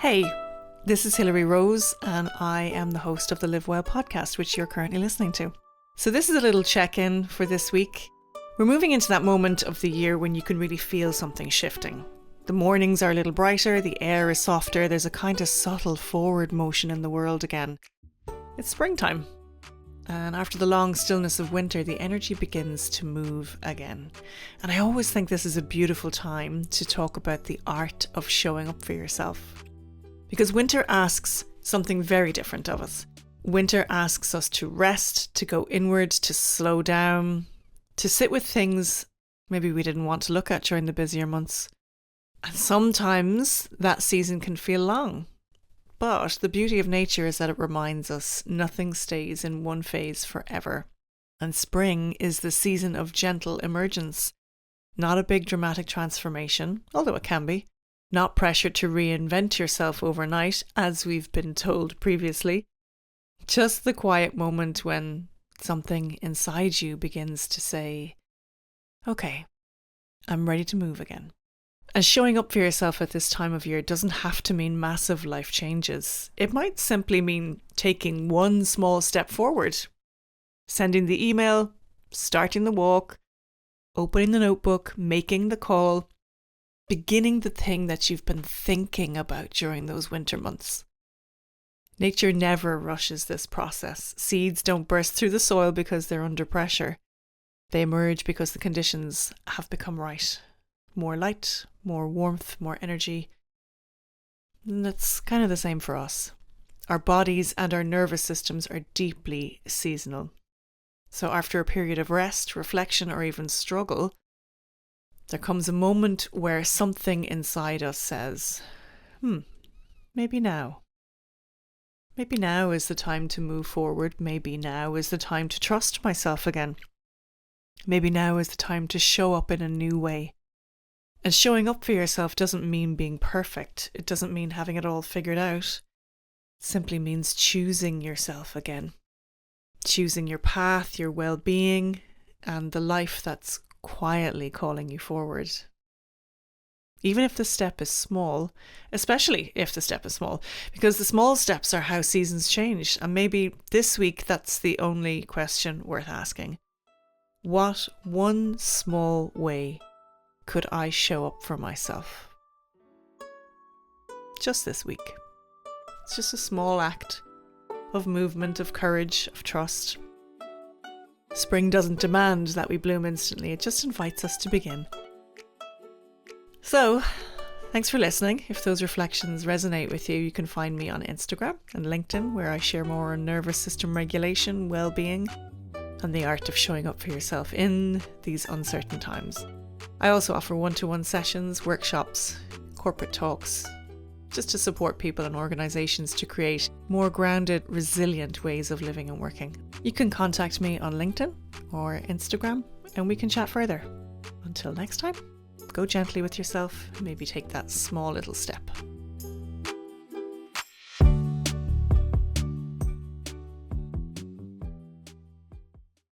Hey, this is Hilary Rose, and I am the host of the Live Well podcast, which you're currently listening to. So this is a little check-in for this week. We're moving into that moment of the year when you can really feel something shifting. The mornings are a little brighter, the air is softer, there's a kind of subtle forward motion in the world again. It's springtime. And after the long stillness of winter, the energy begins to move again. And I always think this is a beautiful time to talk about the art of showing up for yourself. Because winter asks something very different of us. Winter asks us to rest, to go inward, to slow down, to sit with things maybe we didn't want to look at during the busier months. And sometimes that season can feel long. But the beauty of nature is that it reminds us nothing stays in one phase forever. And spring is the season of gentle emergence. Not a big dramatic transformation, although it can be. Not pressure to reinvent yourself overnight, as we've been told previously. Just the quiet moment when something inside you begins to say, okay, I'm ready to move again. And showing up for yourself at this time of year doesn't have to mean massive life changes. It might simply mean taking one small step forward. Sending the email, starting the walk, opening the notebook, making the call, beginning the thing that you've been thinking about during those winter months. Nature never rushes this process. Seeds don't burst through the soil because they're under pressure. They emerge because the conditions have become right. More light, more warmth, more energy. And that's kind of the same for us. Our bodies and our nervous systems are deeply seasonal. So after a period of rest, reflection, or even struggle, there comes a moment where something inside us says, maybe now. Maybe now is the time to move forward. Maybe now is the time to trust myself again. Maybe now is the time to show up in a new way. And showing up for yourself doesn't mean being perfect. It doesn't mean having it all figured out. It simply means choosing yourself again. Choosing your path, your well-being, and the life that's quietly calling you forward. Even if the step is small, especially if the step is small, because the small steps are how seasons change. And maybe this week that's the only question worth asking. What one small way could I show up for myself? Just this week. It's just a small act of movement, of courage, of trust. Spring doesn't demand that we bloom instantly, it just invites us to begin. So, thanks for listening. If those reflections resonate with you, you can find me on Instagram and LinkedIn, where I share more on nervous system regulation, well-being, and the art of showing up for yourself in these uncertain times. I also offer one-to-one sessions, workshops, corporate talks, just to support people and organisations to create more grounded, resilient ways of living and working. You can contact me on LinkedIn or Instagram and we can chat further. Until next time, go gently with yourself and maybe take that small little step.